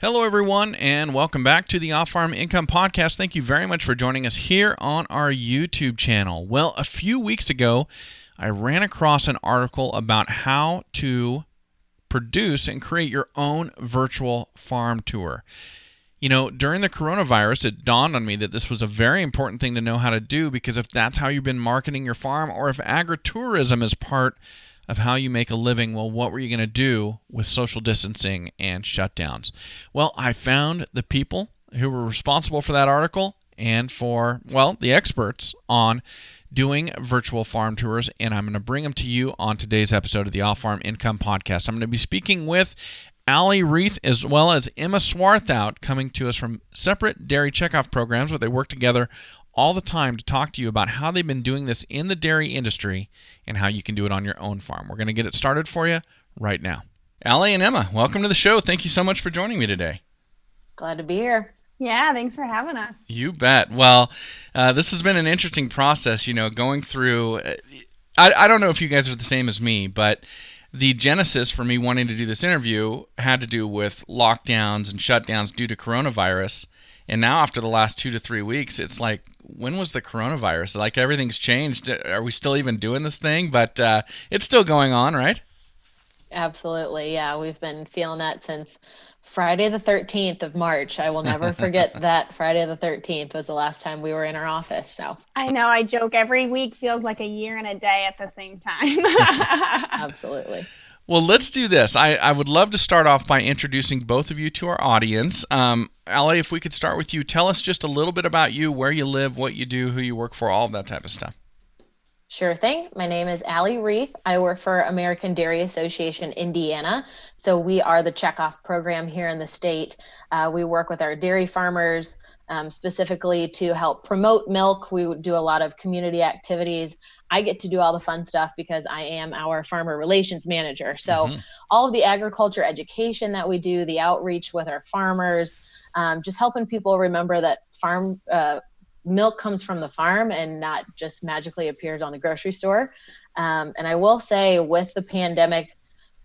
Hello, everyone, and welcome back to the Off-Farm Income Podcast. Thank you very much for joining us here on our YouTube channel. Well, a few weeks ago, I ran across an article about how to produce and create your own virtual farm tour. You know, during the coronavirus, it dawned on me that this was a very important thing to know how to do, because if that's how you've been marketing your farm, or if agritourism is part of how you make a living, well, what were you going to do with social distancing and shutdowns? Well, I found the people who were responsible for that article and for, well, the experts on doing virtual farm tours, and I'm going to bring them to you on today's episode of the Off-Farm Income Podcast. I'm going to be speaking with Allie, Rieth, as well as Emma Swartout, coming to us from separate dairy checkoff programs, but they work together all the time to talk to you about how they've been doing this in the dairy industry and how you can do it on your own farm. We're going to get it started for you right now. Allie and Emma, welcome to the show. Thank you so much for joining me today. Glad to be here. Yeah, thanks for having us. You bet. Well, this has been an interesting process, going through. I don't know if you guys are the same as me, but the genesis for me wanting to do this interview had to do with lockdowns and shutdowns due to coronavirus. And now after the last 2 to 3 weeks, it's like, when was the coronavirus? Like, everything's changed. Are we still even doing this thing? But it's still going on, right? Absolutely. Yeah, we've been feeling that since Friday the 13th of March. I will never forget that Friday the 13th was the last time we were in our office. So I know, I joke, every week feels like a year and a day at the same time. Absolutely. Well, let's do this. I would love to start off by introducing both of you to our audience. Allie, if we could start with you, tell us just a little bit about you, where you live, what you do, who you work for, all of that type of stuff. Sure thing. My name is Allie Rieth. I work for American Dairy Association Indiana. So we are the checkoff program here in the state. We work with our dairy farmers specifically to help promote milk. We do a lot of community activities. I get to do all the fun stuff because I am our farmer relations manager. So all of the agriculture education that we do, the outreach with our farmers, just helping people remember that farm milk comes from the farm and not just magically appears on the grocery store. And I will say, with the pandemic,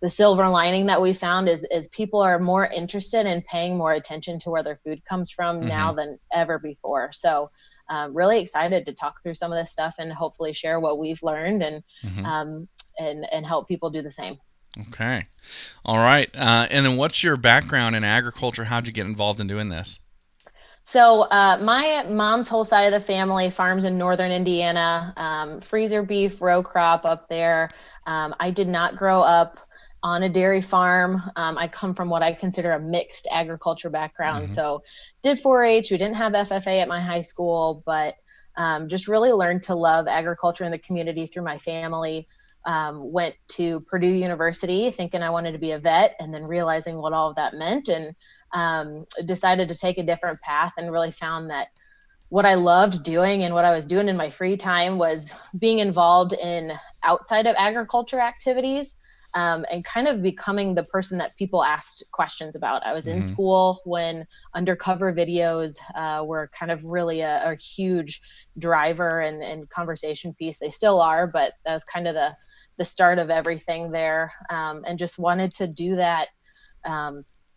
the silver lining that we found is people are more interested in paying more attention to where their food comes from now than ever before. So really excited to talk through some of this stuff and hopefully share what we've learned and help people do the same. Okay. All right. And then what's your background in agriculture? How'd you get involved in doing this? So my mom's whole side of the family farms in northern Indiana, freezer beef, row crop up there. I did not grow up on a dairy farm. I come from what I consider a mixed agriculture background. So did 4-H. We didn't have FFA at my high school, but just really learned to love agriculture in the community through my family. Went to Purdue University thinking I wanted to be a vet, and then realizing what all of that meant, and decided to take a different path, and really found that what I loved doing and what I was doing in my free time was being involved in outside of agriculture activities, and kind of becoming the person that people asked questions about. I was in school when undercover videos were kind of really a huge driver and conversation piece. They still are, but that was kind of the start of everything there, and just wanted to do that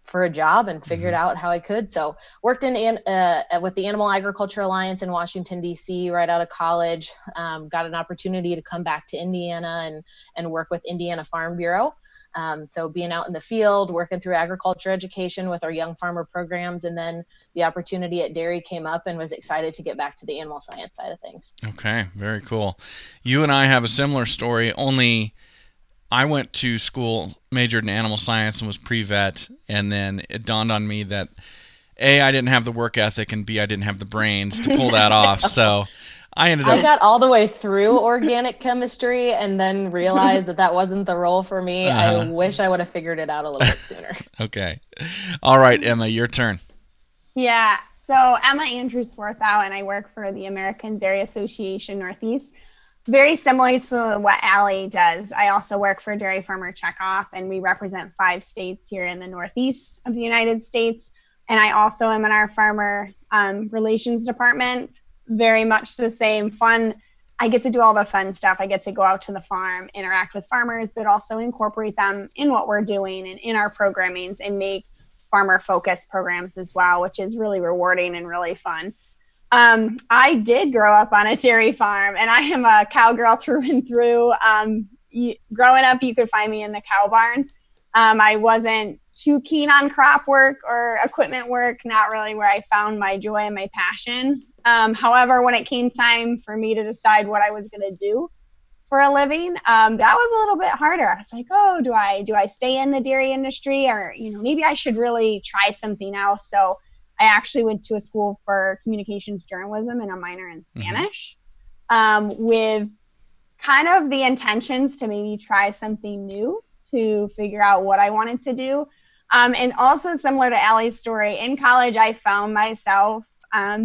for a job and figured out how I could. So worked with the Animal Agriculture Alliance in Washington, D.C. right out of college. Got an opportunity to come back to Indiana and work with Indiana Farm Bureau. So being out in the field, working through agriculture education with our young farmer programs, and then the opportunity at dairy came up, and was excited to get back to the animal science side of things. Okay, very cool. You and I have a similar story, only I went to school, majored in animal science, and was pre-vet, and then it dawned on me that A, I didn't have the work ethic, and B, I didn't have the brains to pull that off. So I got all the way through organic chemistry and then realized that wasn't the role for me. I wish I would have figured it out a little bit sooner. Okay. All right, Emma, your turn. Yeah. So Emma Andrews Swartout, and I work for the American Dairy Association Northeast. Very similar to what Allie does. I also work for Dairy Farmer Checkoff, and we represent 5 states here in the Northeast of the United States. And I also am in our farmer relations department. Very much the same fun. I get to do all the fun stuff. I get to go out to the farm, interact with farmers, but also incorporate them in what we're doing and in our programmings, and make farmer focused programs as well, which is really rewarding and really fun. I did grow up on a dairy farm, and I am a cowgirl through and through. Growing up, you could find me in the cow barn. I wasn't too keen on crop work or equipment work, not really where I found my joy and my passion. However, when it came time for me to decide what I was going to do for a living, that was a little bit harder. I was like, oh, do I stay in the dairy industry, or, maybe I should really try something else. So I actually went to a school for communications journalism and a minor in Spanish, with kind of the intentions to maybe try something new to figure out what I wanted to do. And also similar to Allie's story, in college, I found myself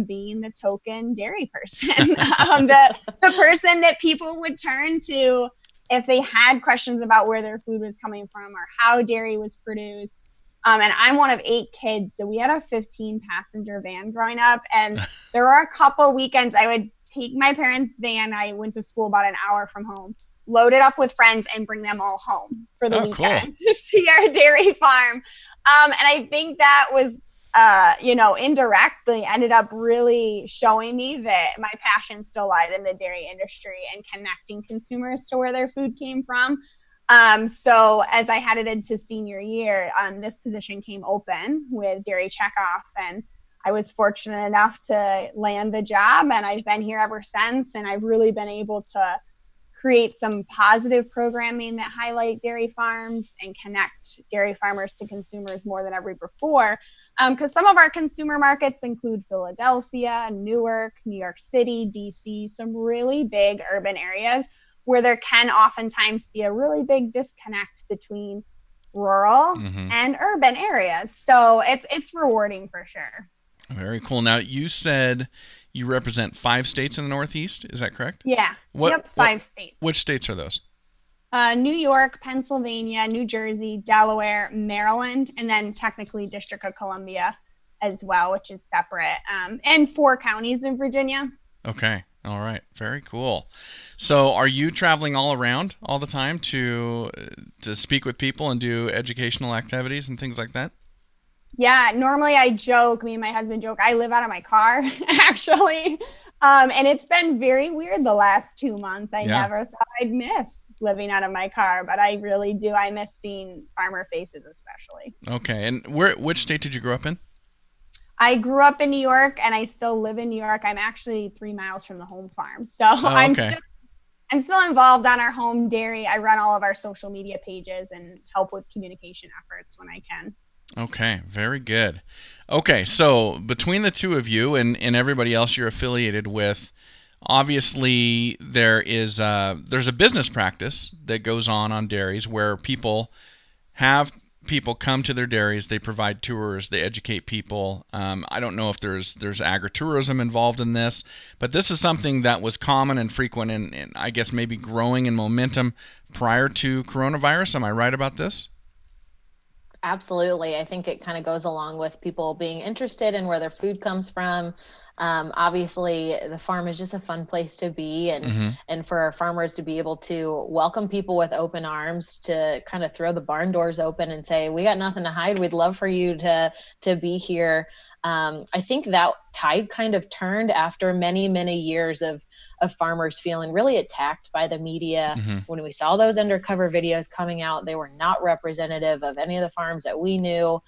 being the token dairy person, the person that people would turn to if they had questions about where their food was coming from or how dairy was produced. And I'm one of 8 kids, so we had a 15-passenger van growing up. And there were a couple weekends I would take my parents' van. I went to school about an hour from home, load it up with friends, and bring them all home for the weekend to see our dairy farm. And I think that was, indirectly ended up really showing me that my passion still lied in the dairy industry and connecting consumers to where their food came from. So as I headed into senior year, this position came open with Dairy Checkoff, and I was fortunate enough to land the job, and I've been here ever since. And I've really been able to create some positive programming that highlight dairy farms and connect dairy farmers to consumers more than ever before. Because some of our consumer markets include Philadelphia, Newark, New York City, DC, some really big urban areas where there can oftentimes be a really big disconnect between rural and urban areas. So it's rewarding for sure. Very cool. Now, you said you represent 5 states in the Northeast. Is that correct? Yeah. 5 states. Which states are those? New York, Pennsylvania, New Jersey, Delaware, Maryland, and then technically District of Columbia as well, which is separate, and 4 counties in Virginia. Okay. All right. Very cool. So are you traveling all around all the time to speak with people and do educational activities and things like that? Yeah, normally I joke, me and my husband joke, I live out of my car, actually. And it's been very weird the last 2 months. I never thought I'd miss living out of my car, but I really do. I miss seeing farmer faces especially. Okay. And which state did you grow up in? I grew up in New York, and I still live in New York. I'm actually 3 miles from the home farm. So I'm still involved on our home dairy. I run all of our social media pages and help with communication efforts when I can. Okay, very good. Okay, so between the two of you and everybody else you're affiliated with, obviously there's a business practice that goes on dairies where people come to their dairies, they provide tours, they educate people. I don't know if there's agritourism involved in this, but this is something that was common and frequent and I guess maybe growing in momentum prior to coronavirus. Am I right about this? Absolutely. I think it kind of goes along with people being interested in where their food comes from. Obviously, the farm is just a fun place to be, and for our farmers to be able to welcome people with open arms, to kind of throw the barn doors open and say, we got nothing to hide. We'd love for you to be here. I think that tide kind of turned after many, many years of farmers feeling really attacked by the media. When we saw those undercover videos coming out, they were not representative of any of the farms that we knew.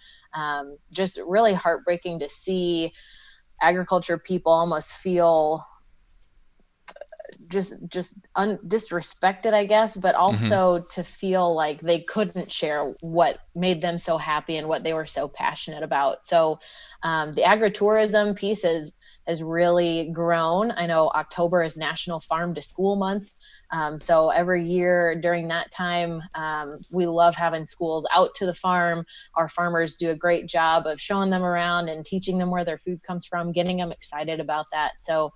Just really heartbreaking to see agriculture people almost feel disrespected, I guess, but also to feel like they couldn't share what made them so happy and what they were so passionate about. So the agritourism piece has really grown. I know October is National Farm to School Month. So every year during that time, we love having schools out to the farm. Our farmers do a great job of showing them around and teaching them where their food comes from, getting them excited about that. So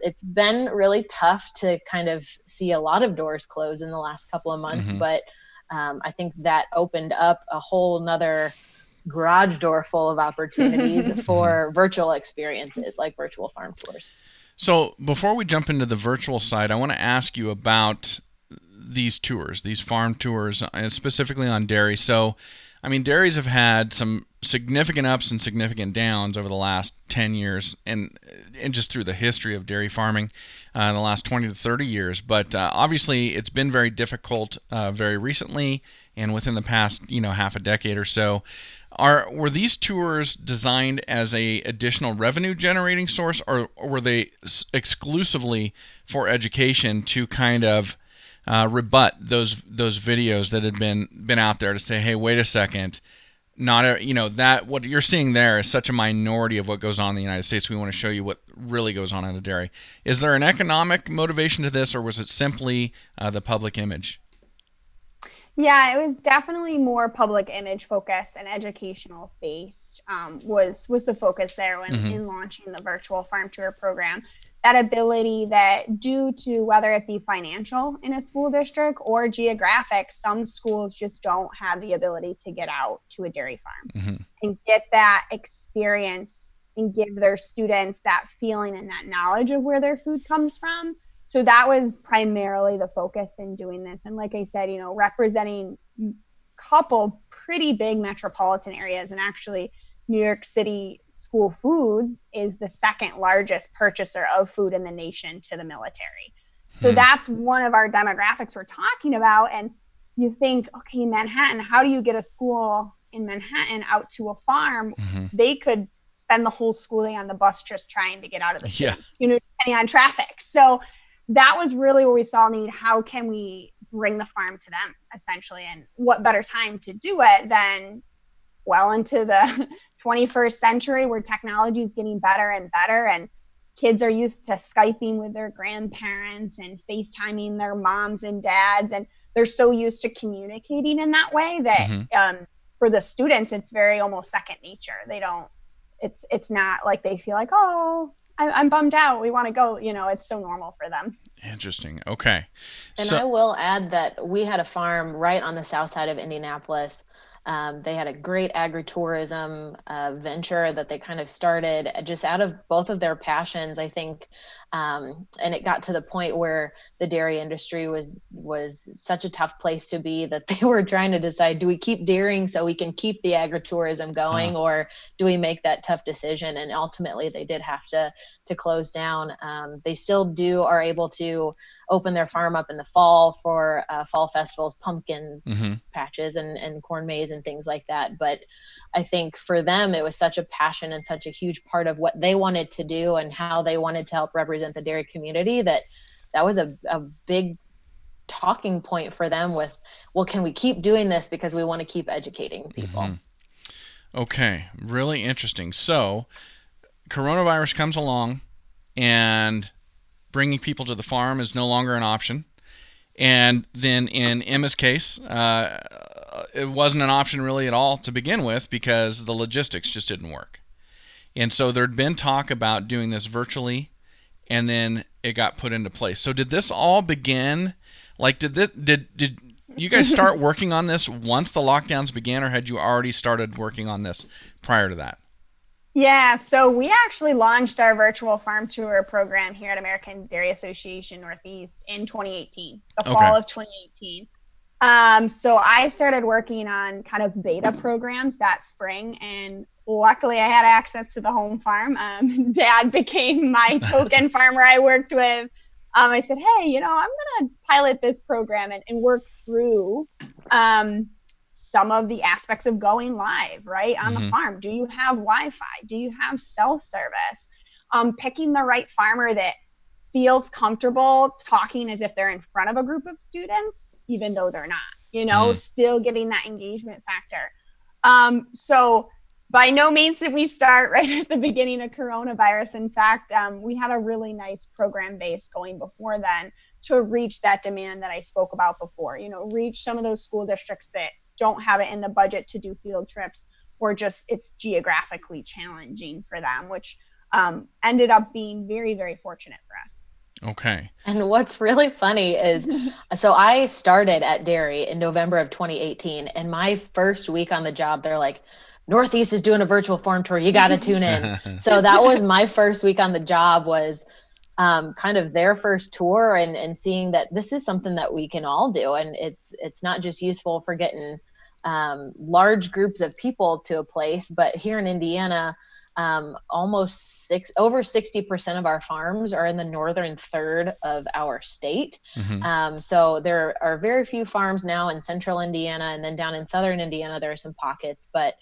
it's been really tough to kind of see a lot of doors close in the last couple of months, but I think that opened up a whole nother garage door full of opportunities for virtual experiences like virtual farm tours. So before we jump into the virtual side, I want to ask you about these tours, these farm tours, specifically on dairy. So I mean, dairies have had some significant ups and significant downs over the last 10 years and just through the history of dairy farming in the last 20 to 30 years. But obviously, it's been very difficult very recently and within the past, half a decade or so. Were these tours designed as a additional revenue generating source, or were they exclusively for education to kind of rebut those videos that had been out there to say, hey, wait a second, that what you're seeing there is such a minority of what goes on in the United States. We want to show you what really goes on in a dairy. Is there an economic motivation to this, or was it simply the public image? Yeah, it was definitely more public image focused and educational based was the focus there when in launching the virtual farm tour program. That ability that due to whether it be financial in a school district or geographic, some schools just don't have the ability to get out to a dairy farm and get that experience and give their students that feeling and that knowledge of where their food comes from. So that was primarily the focus in doing this. And like I said, representing a couple pretty big metropolitan areas, and actually New York City School Foods is the second largest purchaser of food in the nation to the military. So that's one of our demographics we're talking about. And you think, okay, Manhattan, how do you get a school in Manhattan out to a farm? They could spend the whole school day on the bus just trying to get out of the city, depending on traffic. So that was really where we saw need. How can we bring the farm to them, essentially? And what better time to do it than well into the 21st century, where technology is getting better and better, and kids are used to Skyping with their grandparents and FaceTiming their moms and dads, and they're so used to communicating in that way that for the students, it's very almost second nature. They don't, it's not like they feel like, oh, I'm bummed out, we want to go, it's so normal for them. Interesting. Okay. And I will add that we had a farm right on the south side of Indianapolis. They had a great agritourism venture that they kind of started just out of both of their passions, I think. And it got to the point where the dairy industry was such a tough place to be that they were trying to decide, do we keep dairying so we can keep the agritourism going, or do we make that tough decision? And ultimately they did have to close down. They still are able to open their farm up in the fall for fall festivals, pumpkin patches and corn maze and things like that. But I think for them, it was such a passion and such a huge part of what they wanted to do and how they wanted to help represent the dairy community that was a big talking point for them with, well, can we keep doing this because we want to keep educating people? Okay, really interesting. So coronavirus comes along and bringing people to the farm is no longer an option. And then in Emma's case, it wasn't an option really at all to begin with because the logistics just didn't work. And so there'd been talk about doing this virtually, and then it got put into place. So did this all begin? Like, did you guys start working on this once the lockdowns began, or had you already started working on this prior to that? Yeah, so we actually launched our virtual farm tour program here at American Dairy Association Northeast in 2018, the fall of 2018. So I started working on kind of beta programs that spring, and luckily I had access to the home farm. Dad became my token farmer I worked with. I said, hey, I'm going to pilot this program and work through some of the aspects of going live, right, on the farm. Do you have Wi-Fi? Do you have cell service? Picking the right farmer that feels comfortable talking as if they're in front of a group of students, even though they're not, still getting that engagement factor. So by no means did we start right at the beginning of coronavirus. In fact, we had a really nice program base going before then to reach that demand that I spoke about before, reach some of those school districts that don't have it in the budget to do field trips, or just it's geographically challenging for them, which ended up being very, very fortunate for us. Okay. And what's really funny is, so I started at Dairy in November of 2018, and my first week on the job, they're like, Northeast is doing a virtual farm tour. You got to tune in. So that was my first week on the job, was kind of their first tour and seeing that this is something that we can all do. And it's not just useful for getting large groups of people to a place. But here in Indiana, over 60% of our farms are in the northern third of our state. So there are very few farms now in central Indiana, and then down in southern Indiana, there are some pockets, but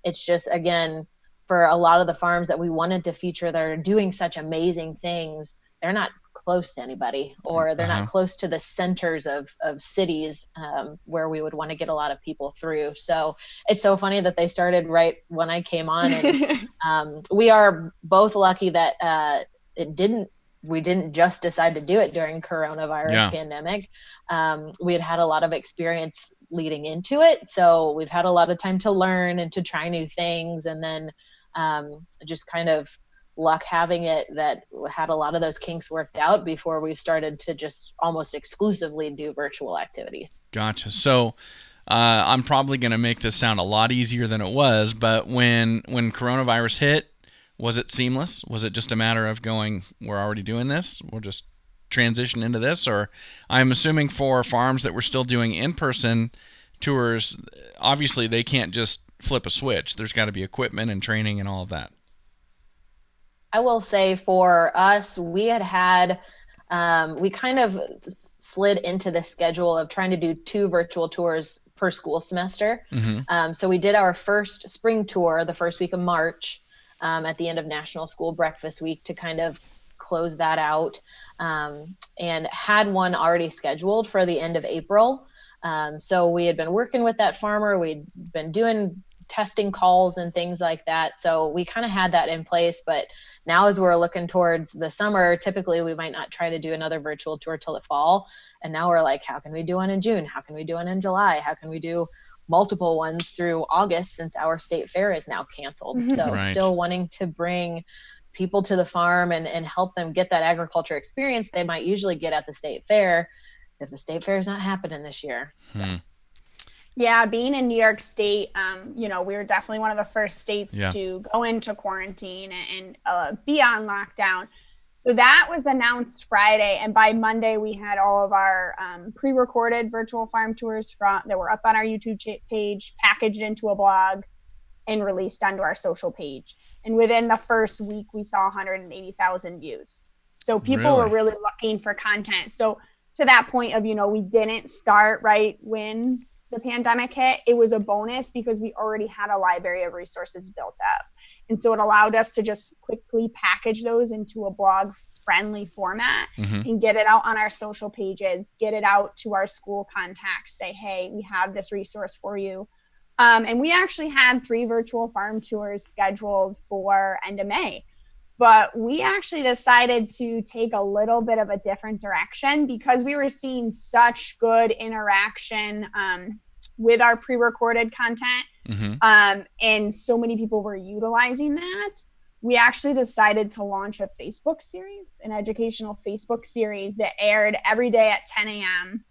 it's just, again, for a lot of the farms that we wanted to feature that are doing such amazing things, they're not close to anybody, or they're not close to the centers of cities where we would want to get a lot of people through. So it's so funny that they started right when I came on, and we are both lucky that we didn't just decide to do it during coronavirus pandemic. We had a lot of experience leading into it, so we've had a lot of time to learn and to try new things, and then just kind of luck having it that had a lot of those kinks worked out before we started to just almost exclusively do virtual activities. Gotcha. So I'm probably going to make this sound a lot easier than it was, but when coronavirus hit, was it seamless? Was it just a matter of going, we're already doing this, we'll just transition into this? Or I'm assuming for farms that were still doing in-person tours, obviously they can't just flip a switch. There's got to be equipment and training and all of that. I will say for us, we kind of slid into the schedule of trying to do 2 virtual tours per school semester. So we did our first spring tour the first week of March at the end of National School Breakfast Week to kind of close that out, and had one already scheduled for the end of April. So we had been working with that farmer. We'd been doing testing calls and things like that. So we kind of had that in place, but now as we're looking towards the summer, typically we might not try to do another virtual tour till the fall. And now we're like, how can we do one in June? How can we do one in July? How can we do multiple ones through August, since our state fair is now canceled? So still wanting to bring people to the farm and help them get that agriculture experience they might usually get at the state fair, if the state fair is not happening this year. So. Yeah, being in New York State, we were definitely one of the first states to go into quarantine and be on lockdown. So that was announced Friday, and by Monday we had all of our pre-recorded virtual farm tours that were up on our YouTube page, packaged into a blog, and released onto our social page. And within the first week, we saw 180,000 views. So people were really looking for content. So to that point of, we didn't start right when the pandemic hit. It was a bonus because we already had a library of resources built up. And so it allowed us to just quickly package those into a blog friendly format and get it out on our social pages, get it out to our school contacts, say, hey, we have this resource for you. And we actually had 3 virtual farm tours scheduled for end of May. But we actually decided to take a little bit of a different direction because we were seeing such good interaction with our pre-recorded content. And so many people were utilizing that. We actually decided to launch a Facebook series, an educational Facebook series that aired every day at 10 a.m.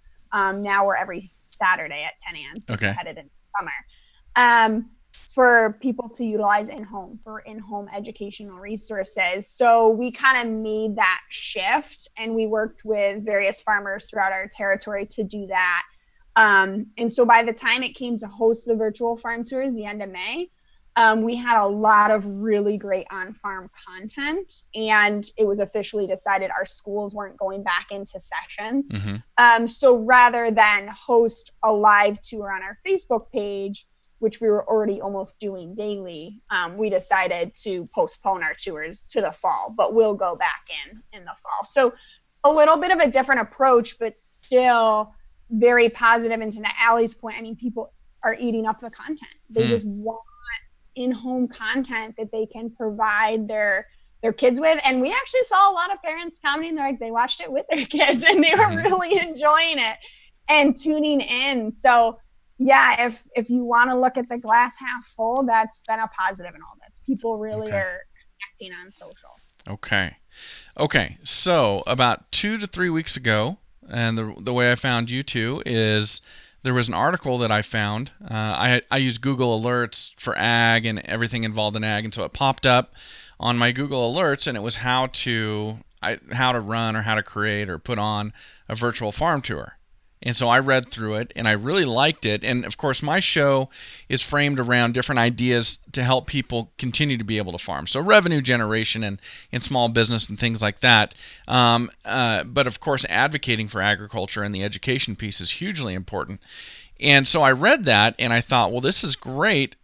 Now we're every Saturday at 10 a.m. So we're headed into summer. For people to utilize for in-home educational resources. So we kind of made that shift, and we worked with various farmers throughout our territory to do that. And so by the time it came to host the virtual farm tours, the end of May, we had a lot of really great on-farm content, and it was officially decided our schools weren't going back into session. So rather than host a live tour on our Facebook page, which we were already almost doing daily, we decided to postpone our tours to the fall, but we'll go back in the fall. So a little bit of a different approach, but still very positive. And to Allie's point, I mean, people are eating up the content. They just want in-home content that they can provide their kids with. And we actually saw a lot of parents commenting, they're like, they watched it with their kids and they were really enjoying it and tuning in. So yeah, if you want to look at the glass half full, that's been a positive in all this. People really are connecting on social. Okay. So about 2 to 3 weeks ago, and the way I found you two is there was an article that I found. I use Google Alerts for ag and everything involved in ag, and so it popped up on my Google Alerts, and it was how to run or how to create or put on a virtual farm tour. And so I read through it, and I really liked it. And, of course, my show is framed around different ideas to help people continue to be able to farm. So revenue generation and small business and things like that. But, of course, advocating for agriculture and the education piece is hugely important. And so I read that, and I thought, well, this is great.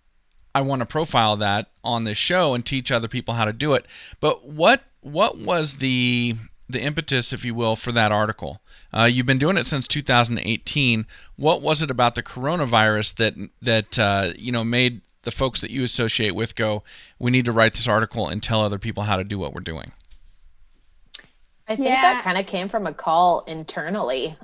I want to profile that on this show and teach other people how to do it. But what was the impetus, if you will, for that article? You've been doing it since 2018. What was it about the coronavirus that made the folks that you associate with go, we need to write this article and tell other people how to do what we're doing? I think that kind of came from a call internally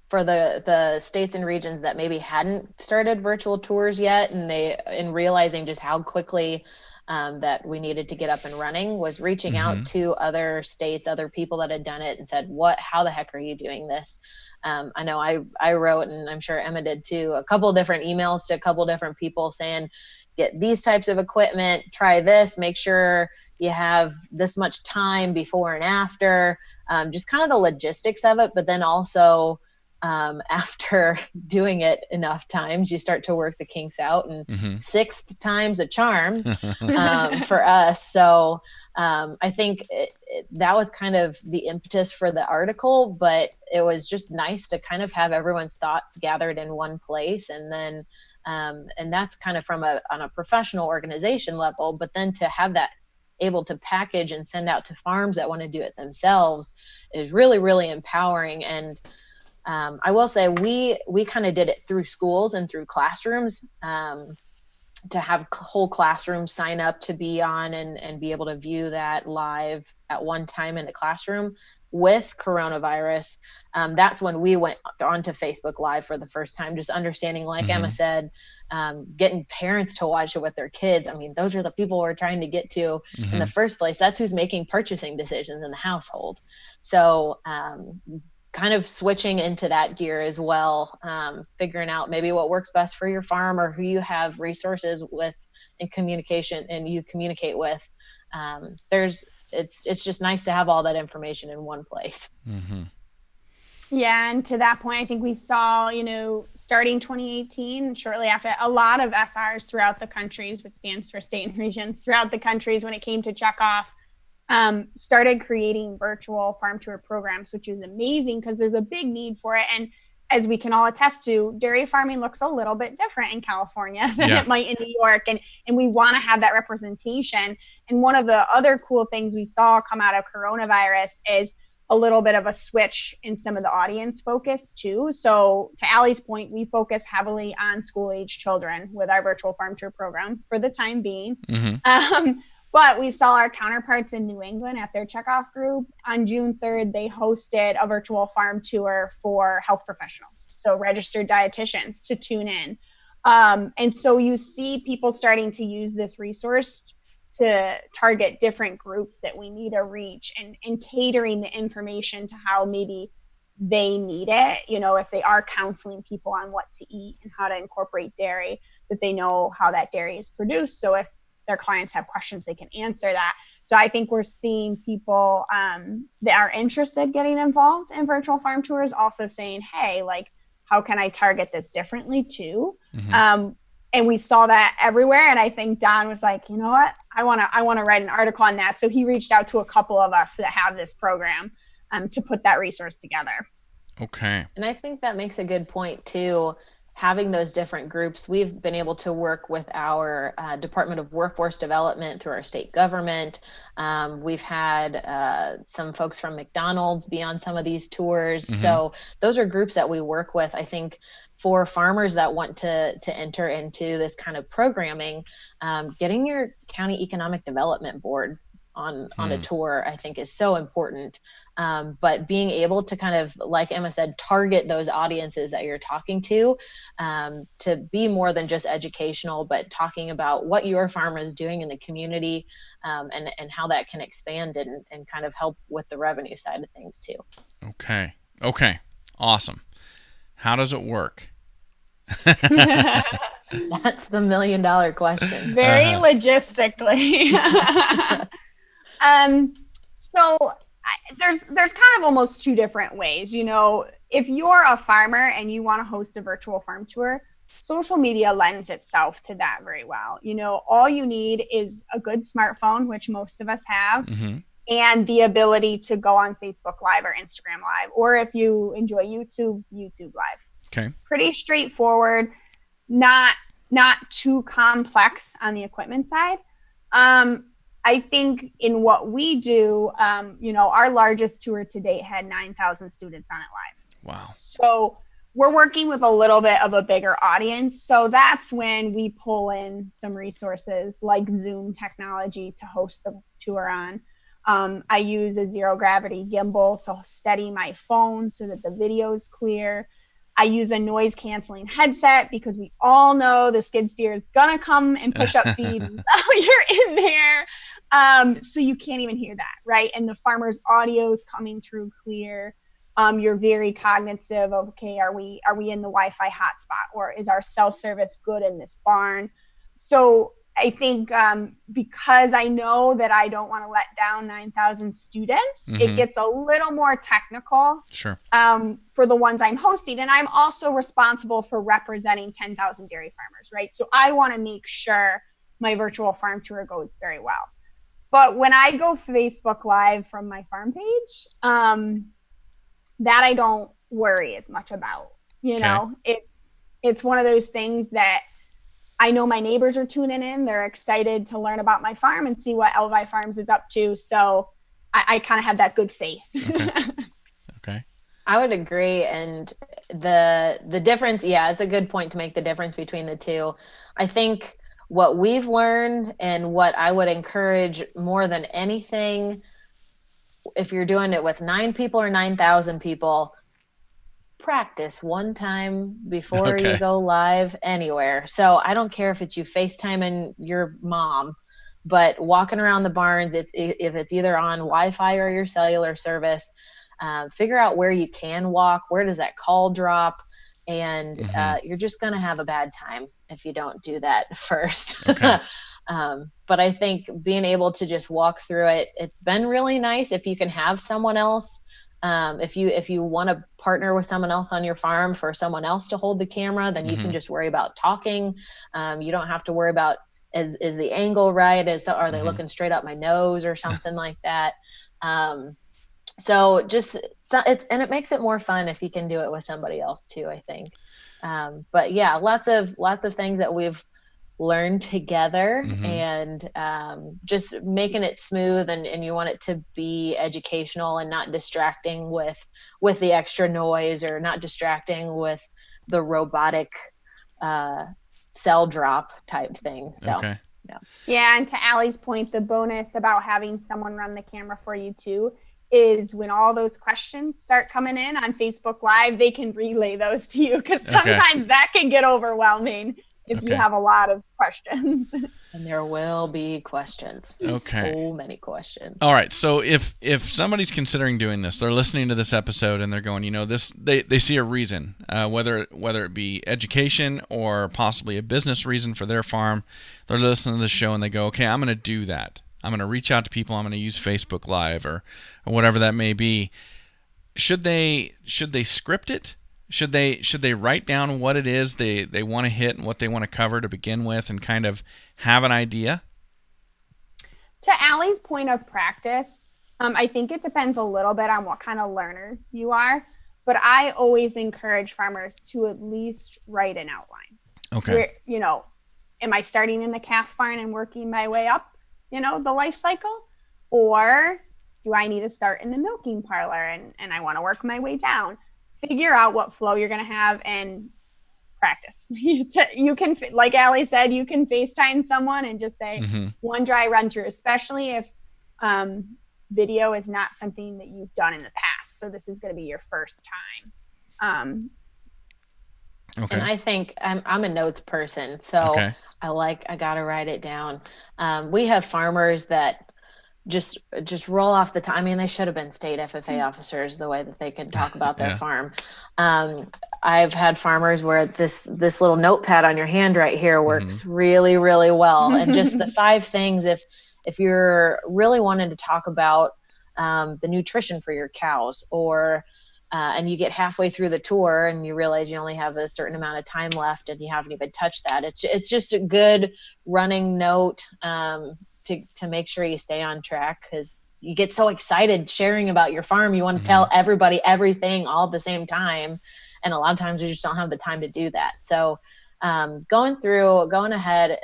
for the states and regions that maybe hadn't started virtual tours yet, and in realizing just how quickly that we needed to get up and running, was reaching out to other states, other people that had done it, and said, how the heck are you doing this? I know I wrote, and I'm sure Emma did too, a couple different emails to a couple different people saying, get these types of equipment, try this, make sure you have this much time before and after, just kind of the logistics of it. But then also, after doing it enough times, you start to work the kinks out, and sixth time's a charm for us. So I think that was kind of the impetus for the article, but it was just nice to kind of have everyone's thoughts gathered in one place. And then, and that's kind of on a professional organization level, but then to have that able to package and send out to farms that want to do it themselves is really, really empowering. And I will say we kind of did it through schools and through classrooms, to have whole classrooms sign up to be on and be able to view that live at one time in the classroom. With coronavirus, that's when we went onto Facebook Live for the first time, just understanding, like Emma said, getting parents to watch it with their kids. I mean, those are the people we're trying to get to in the first place. That's who's making purchasing decisions in the household. So kind of switching into that gear as well, figuring out maybe what works best for your farm or who you have resources with in communication and you communicate with. It's just nice to have all that information in one place. Yeah, and to that point, I think we saw, starting 2018, shortly after, a lot of SRs throughout the countries, which stands for state and regions, throughout the countries when it came to checkoff, started creating virtual farm tour programs, which is amazing because there's a big need for it. And as we can all attest to, dairy farming looks a little bit different in California than it might in New York. And we want to have that representation. And one of the other cool things we saw come out of coronavirus is a little bit of a switch in some of the audience focus too. So to Allie's point, we focus heavily on school-age children with our virtual farm tour program for the time being. But we saw our counterparts in New England at their checkoff group. On June 3rd, they hosted a virtual farm tour for health professionals, so registered dietitians to tune in. And so you see people starting to use this resource to target different groups that we need to reach and catering the information to how maybe they need it. If they are counseling people on what to eat and how to incorporate dairy, that they know how that dairy is produced. So if their clients have questions, they can answer that. So I think we're seeing people that are interested getting involved in virtual farm tours also saying, hey, how can I target this differently too? And we saw that everywhere. And I think Don was like, you know what, I want to write an article on that. So he reached out to a couple of us that have this program to put that resource together. Okay. And I think that makes a good point too. Having those different groups, we've been able to work with our Department of Workforce Development through our state government. We've had some folks from McDonald's be on some of these tours. So those are groups that we work with. I think for farmers that want to enter into this kind of programming, getting your county economic development board on a tour, I think is so important. But being able to kind of, like Emma said, target those audiences that you're talking to be more than just educational, but talking about what your farm is doing in the community, and how that can expand and kind of help with the revenue side of things too. Okay. Awesome. How does it work? That's the $1 million question. Very logistically. So there's kind of almost two different ways. If you're a farmer and you want to host a virtual farm tour, social media lends itself to that very well. All you need is a good smartphone, which most of us have, and the ability to go on Facebook Live or Instagram Live, or if you enjoy YouTube Live. Okay. Pretty straightforward, not too complex on the equipment side. I think in what we do, our largest tour to date had 9,000 students on it live. Wow. So we're working with a little bit of a bigger audience. So that's when we pull in some resources like Zoom technology to host the tour on. I use a zero gravity gimbal to steady my phone so that the video is clear. I use a noise canceling headset because we all know the skid steer is going to come and push up feed while you're in there. So you can't even hear that, right? And the farmer's audio is coming through clear. You're very cognitive of, okay, are we in the Wi-Fi hotspot, or is our cell service good in this barn? So I think because I know that I don't want to let down 9,000 students, it gets a little more technical. Sure. For the ones I'm hosting. And I'm also responsible for representing 10,000 dairy farmers, right? So I want to make sure my virtual farm tour goes very well. But when I go Facebook Live from my farm page, that I don't worry as much about. It's one of those things that I know my neighbors are tuning in. They're excited to learn about my farm and see what Elvi Farms is up to. So I kind of have that good faith. Okay. I would agree. And the difference, it's a good point to make the difference between the two. I think what we've learned and what I would encourage more than anything, if you're doing it with 9 people or 9,000 people, practice one time before you go live anywhere. So I don't care if it's you FaceTiming your mom, but walking around the barns, if it's either on Wi-Fi or your cellular service, figure out where you can walk, where does that call drop, and you're just going to have a bad time if you don't do that first. Okay. But I think being able to just walk through it, it's been really nice if you can have someone else. If you want to partner with someone else on your farm for someone else to hold the camera, then you can just worry about talking. You don't have to worry about is the angle right? Are they looking straight up my nose or something like that? So it makes it more fun if you can do it with somebody else too, I think. But yeah, lots of things that we've learned together, and just making it smooth, and you want it to be educational and not distracting with the extra noise, or not distracting with the robotic cell drop type thing. So yeah, and to Allie's point, the bonus about having someone run the camera for you too is when all those questions start coming in on Facebook Live, they can relay those to you, because sometimes that can get overwhelming if you have a lot of questions. And there will be questions. Okay. So many questions. All right. So if somebody's considering doing this, they're listening to this episode and they're going, this, they see a reason, whether it be education or possibly a business reason for their farm. They're listening to the show and they go, okay, I'm going to do that. I'm going to reach out to people. I'm going to use Facebook Live or whatever that may be. Should they script it? Should they write down what it is they want to hit and what they want to cover to begin with, and kind of have an idea? To Allie's point of practice, I think it depends a little bit on what kind of learner you are, but I always encourage farmers to at least write an outline. Okay. Where, am I starting in the calf barn and working my way up, the life cycle? Or do I need to start in the milking parlor and I want to work my way down? Figure out what flow you're going to have and practice. You can, like Allie said, you can FaceTime someone and just say one dry run through, especially if video is not something that you've done in the past. So this is going to be your first time. Okay. And I think I'm a notes person, so I got to write it down. We have farmers that just roll off the tongue. I mean, they should have been state FFA officers, the way that they can talk about their farm. I've had farmers where this little notepad on your hand right here works really, really well. And just the 5 things, if you're really wanting to talk about the nutrition for your cows, or and you get halfway through the tour and you realize you only have a certain amount of time left and you haven't even touched that. It's just a good running note to make sure you stay on track, because you get so excited sharing about your farm. You want to tell everybody everything all at the same time. And a lot of times we just don't have the time to do that. So going ahead,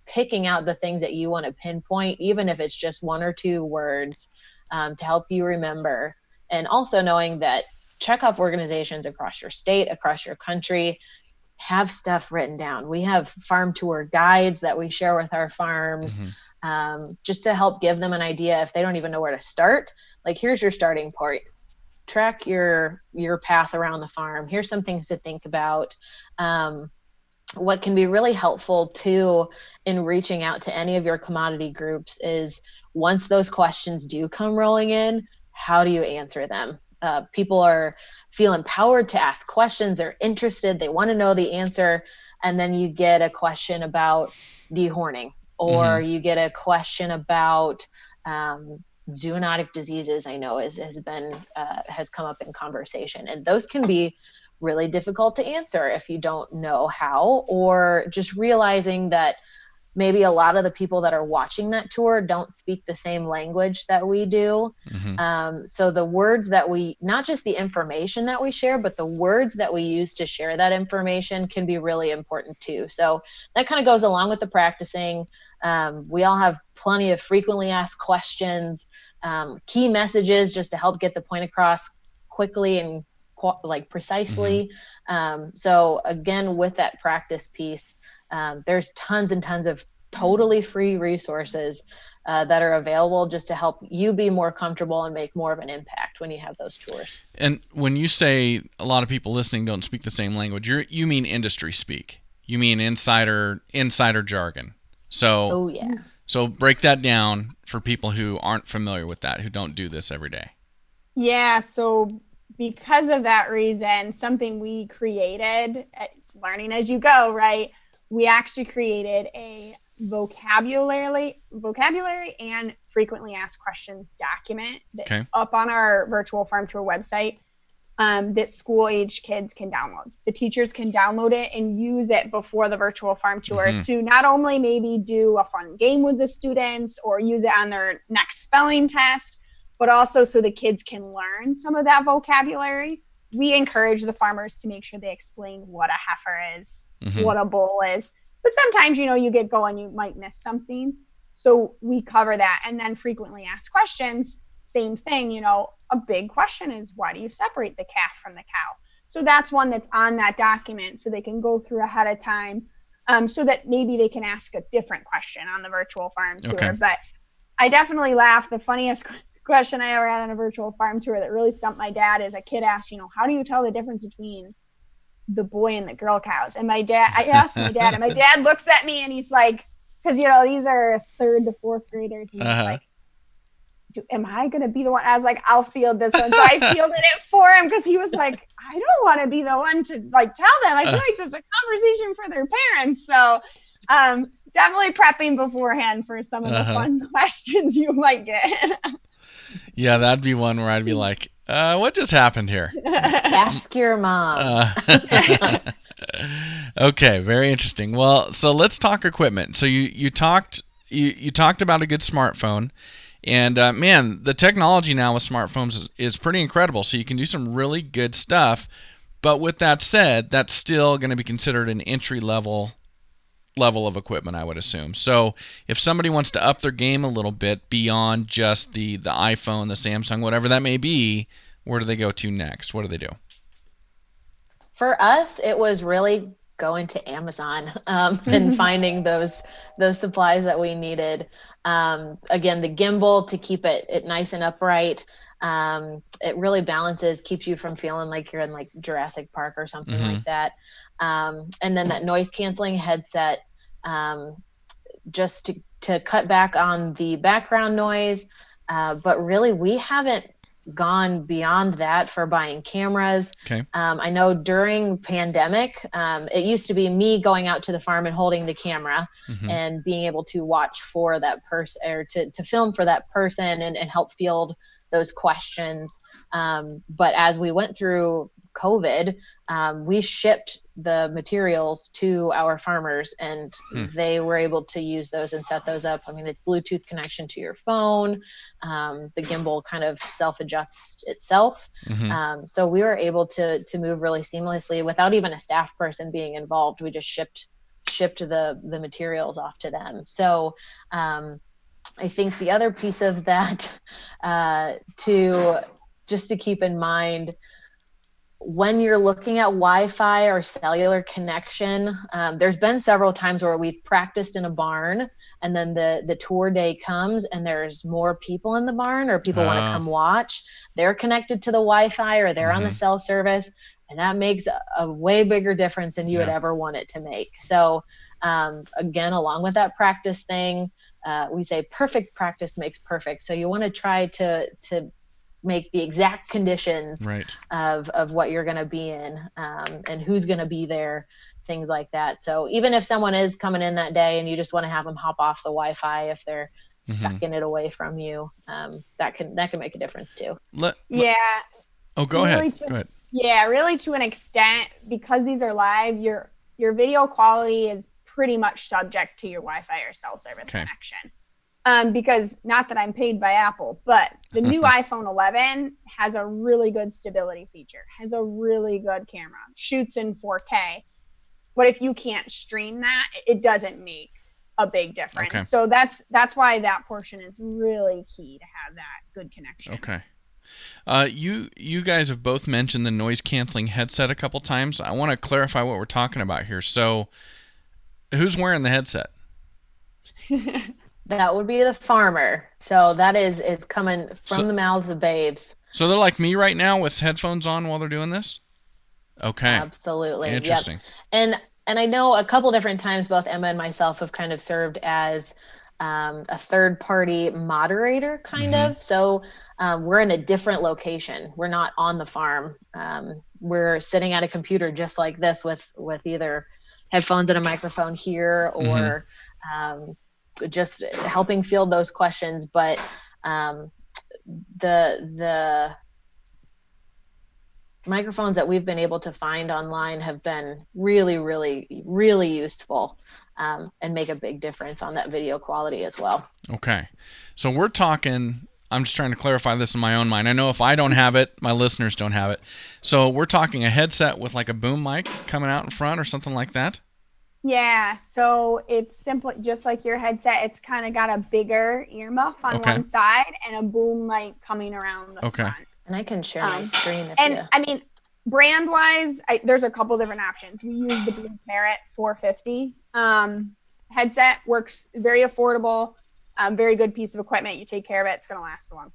picking out the things that you want to pinpoint, even if it's just 1 or 2 words, to help you remember. And also knowing that checkoff organizations across your state, across your country, have stuff written down. We have farm tour guides that we share with our farms, just to help give them an idea if they don't even know where to start. Like, here's your starting point. Track your path around the farm. Here's some things to think about. What can be really helpful too in reaching out to any of your commodity groups is, once those questions do come rolling in, how do you answer them? People feel empowered to ask questions. They're interested. They want to know the answer. And then you get a question about dehorning, or you get a question about zoonotic diseases. I know has come up in conversation, and those can be really difficult to answer if you don't know how, or just realizing that maybe a lot of the people that are watching that tour don't speak the same language that we do. So the words that not just the information that we share, but the words that we use to share that information can be really important too. So that kind of goes along with the practicing. We all have plenty of frequently asked questions, key messages, just to help get the point across quickly and precisely. So again, with that practice piece, there's tons and tons of totally free resources that are available just to help you be more comfortable and make more of an impact when you have those tours. And when you say a lot of people listening don't speak the same language, you mean industry speak. You mean insider jargon. So, so break that down for people who aren't familiar with that, who don't do this every day. Yeah, so because of that reason, something we created at Learning As You Go, right? We actually created a vocabulary and frequently asked questions document that's up on our virtual farm tour website, that school age kids can download. The teachers can download it and use it before the virtual farm tour to not only maybe do a fun game with the students or use it on their next spelling test, but also so the kids can learn some of that vocabulary. We encourage the farmers to make sure they explain what a heifer is, what a bull is. But sometimes, you get going, you might miss something. So we cover that. And then frequently asked questions, same thing, a big question is, why do you separate the calf from the cow? So that's one that's on that document, so they can go through ahead of time, so that maybe they can ask a different question on the virtual farm tour. But I definitely laugh. The funniest question I ever had on a virtual farm tour that really stumped my dad is a kid asked, how do you tell the difference between the boy and the girl cows? And I asked my dad, and my dad looks at me and he's like, because these are 3rd to 4th graders, and he's like, am I gonna be the one? I was like, I'll field this one. So I fielded it for him, because he was like, I don't want to be the one to tell them. I feel like there's a conversation for their parents. So definitely prepping beforehand for some of the fun questions you might get. Yeah, that'd be one where I'd be like, what just happened here? Ask your mom. Okay, very interesting. Well, so let's talk equipment. So you talked about a good smartphone, and man, the technology now with smartphones is pretty incredible. So you can do some really good stuff. But with that said, that's still going to be considered an entry level of equipment, I would assume. So if somebody wants to up their game a little bit beyond just the iPhone, the Samsung, whatever that may be, where do they go to next? What do they do? For us, it was really going to Amazon and finding those supplies that we needed. Again, the gimbal to keep it nice and upright. It really balances, keeps you from feeling like you're in Jurassic Park or something like that. And then that noise canceling headset, just to cut back on the background noise. But really, we haven't gone beyond that for buying cameras. I know during pandemic, it used to be me going out to the farm and holding the camera and being able to watch for that person, or to film for that person and help field those questions. But as we went through COVID, we shipped the materials to our farmers, and they were able to use those and set those up. I mean, it's Bluetooth connection to your phone. The gimbal kind of self-adjusts itself. So we were able to move really seamlessly without even a staff person being involved. We just shipped the materials off to them. So I think the other piece of that, to keep in mind, when you're looking at Wi-Fi or cellular connection, there's been several times where we've practiced in a barn, and then the tour day comes and there's more people in the barn, or people want to come watch. They're connected to the Wi-Fi, or they're on the cell service, and that makes a way bigger difference than you would ever want it to make. So again, along with that practice thing, we say perfect practice makes perfect. So you want to try to make the exact conditions of what you're going to be in, and who's going to be there, things like that. So even if someone is coming in that day and you just want to have them hop off the Wi-Fi, if they're sucking it away from you, that can make a difference too. Go ahead. Yeah, really, to an extent, because these are live, your video quality is pretty much subject to your Wi-Fi or cell service connection. Because not that I'm paid by Apple, but the new iPhone 11 has a really good stability feature, has a really good camera, shoots in 4K. But if you can't stream that, it doesn't make a big difference. Okay. So that's why that portion is really key, to have that good connection. Okay. You guys have both mentioned the noise canceling headset a couple times. I want to clarify what we're talking about here. So who's wearing the headset? That would be the farmer. So that is coming from the mouths of babes. So they're like me right now with headphones on while they're doing this? Okay. Absolutely. Interesting. Yep. And I know a couple different times both Emma and myself have kind of served as a third-party moderator, kind of. So we're in a different location. We're not on the farm. We're sitting at a computer just like this with either headphones and a microphone here, or just helping field those questions. But the microphones that we've been able to find online have been really, really, really useful, and make a big difference on that video quality as well. Okay. So we're talking, I'm just trying to clarify this in my own mind. I know if I don't have it, my listeners don't have it. So we're talking a headset with like a boom mic coming out in front or something like that? Yeah, so it's simply just like your headset. It's kind of got a bigger earmuff on one side and a boom mic coming around the front. And I can share my screen. I mean, brand-wise, there's a couple different options. We use the Blue Parrot 450 headset. Works very affordable, very good piece of equipment. You take care of it, it's going to last a long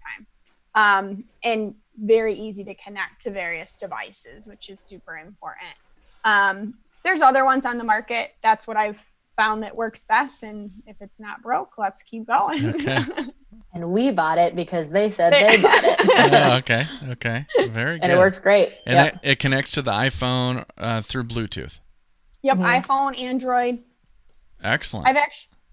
time. And very easy to connect to various devices, which is super important. There's other ones on the market. That's what I've found that works best. And if it's not broke, let's keep going. Okay. And we bought it because they said they bought it. Oh, okay. Very good. And it works great. And it connects to the iPhone through Bluetooth. Yep, iPhone, Android. Excellent.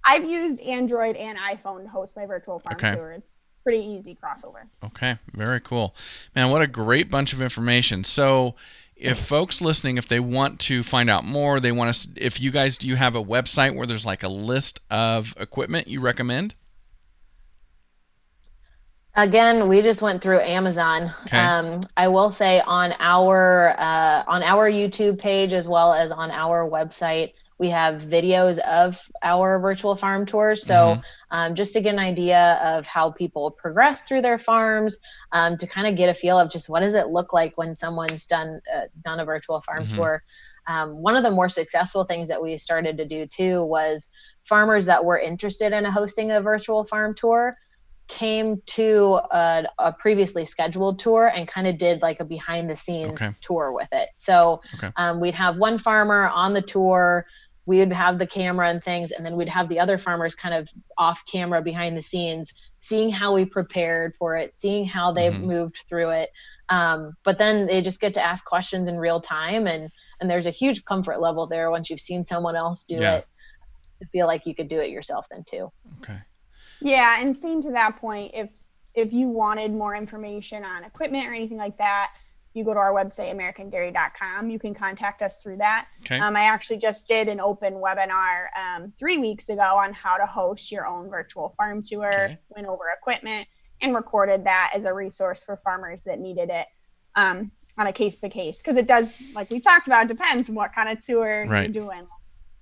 I've used Android and iPhone to host my virtual farm tour. It's pretty easy crossover. Okay, very cool. Man, what a great bunch of information. So if folks listening, if they want to find out more, do you have a website where there's like a list of equipment you recommend? Again, we just went through Amazon. Okay. I will say on our YouTube page, as well as on our website, we have videos of our virtual farm tours. So just to get an idea of how people progress through their farms, to kind of get a feel of just what does it look like when someone's done a virtual farm tour. One of the more successful things that we started to do too was farmers that were interested in hosting a virtual farm tour came to a previously scheduled tour and kind of did like a behind the scenes tour with it. So we'd have one farmer on the tour, we would have the camera and things, and then we'd have the other farmers kind of off camera behind the scenes, seeing how we prepared for it, seeing how they've moved through it. But then they just get to ask questions in real time. And there's a huge comfort level there once you've seen someone else do it, to feel like you could do it yourself then too. Okay. Yeah, and same to that point, if if you wanted more information on equipment or anything like that, you go to our website, americandairy.com. You can contact us through that. Okay. I actually just did an open webinar 3 weeks ago on how to host your own virtual farm tour, went over equipment, and recorded that as a resource for farmers that needed it on a case by case. Because it does, like we talked about, it depends on what kind of tour you're doing,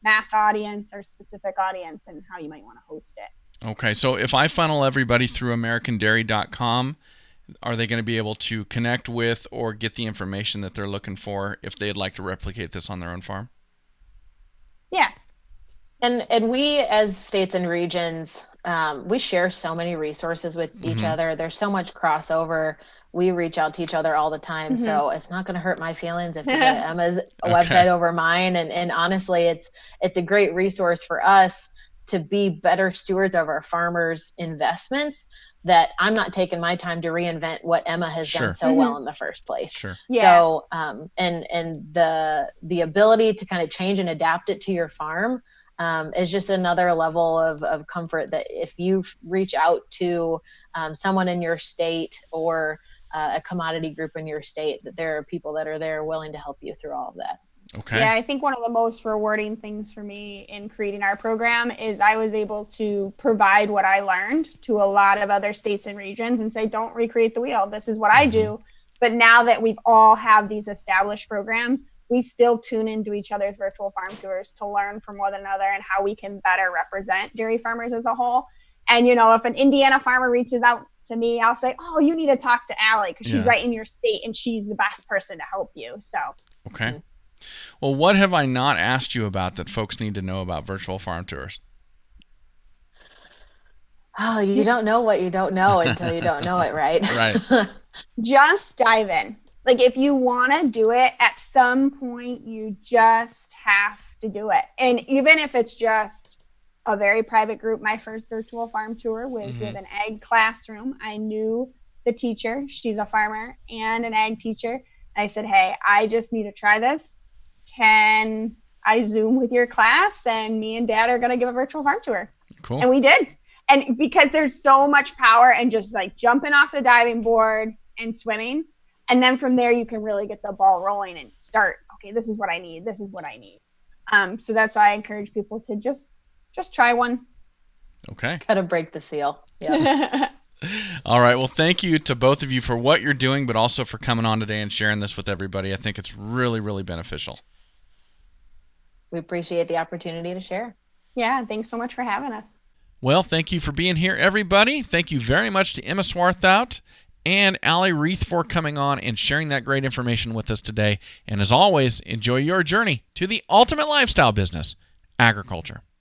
mass audience or specific audience, and how you might want to host it. Okay, so if I funnel everybody through americandairy.com, are they going to be able to connect with or get the information that they're looking for if they'd like to replicate this on their own farm? Yeah. And we, as states and regions, we share so many resources with each other. There's so much crossover. We reach out to each other all the time. So it's not going to hurt my feelings if you get Emma's website over mine. And honestly, it's a great resource for us to be better stewards of our farmers' investments, that I'm not taking my time to reinvent what Emma has done so well in the first place. So, and the ability to kind of change and adapt it to your farm is just another level of comfort, that if you reach out to someone in your state or a commodity group in your state, that there are people that are there willing to help you through all of that. Okay. Yeah, I think one of the most rewarding things for me in creating our program is I was able to provide what I learned to a lot of other states and regions and say, don't recreate the wheel. This is what I do. But now that we've all have these established programs, we still tune into each other's virtual farm tours to learn from one another and how we can better represent dairy farmers as a whole. And, you know, if an Indiana farmer reaches out to me, I'll say, oh, you need to talk to Allie because she's right in your state and she's the best person to help you. So. Okay. Well, what have I not asked you about that folks need to know about virtual farm tours? Oh, you don't know what you don't know until you don't know it, right? Right. Just dive in. Like, if you want to do it, at some point, you just have to do it. And even if it's just a very private group, my first virtual farm tour was with an ag classroom. I knew the teacher. She's a farmer and an ag teacher. I said, hey, I just need to try this. Can I Zoom with your class? And me and Dad are going to give a virtual farm tour. Cool. And we did. And because there's so much power in just like jumping off the diving board and swimming. And then from there, you can really get the ball rolling and start, okay, this is what I need. This is what I need. So that's why I encourage people to just try one. Okay. Got to break the seal. Yeah. All right. Well, thank you to both of you for what you're doing, but also for coming on today and sharing this with everybody. I think it's really, really beneficial. We appreciate the opportunity to share. Yeah. Thanks so much for having us. Well, thank you for being here, everybody. Thank you very much to Emma Swartout and Allie Rieth for coming on and sharing that great information with us today. And as always, enjoy your journey to the ultimate lifestyle business, agriculture.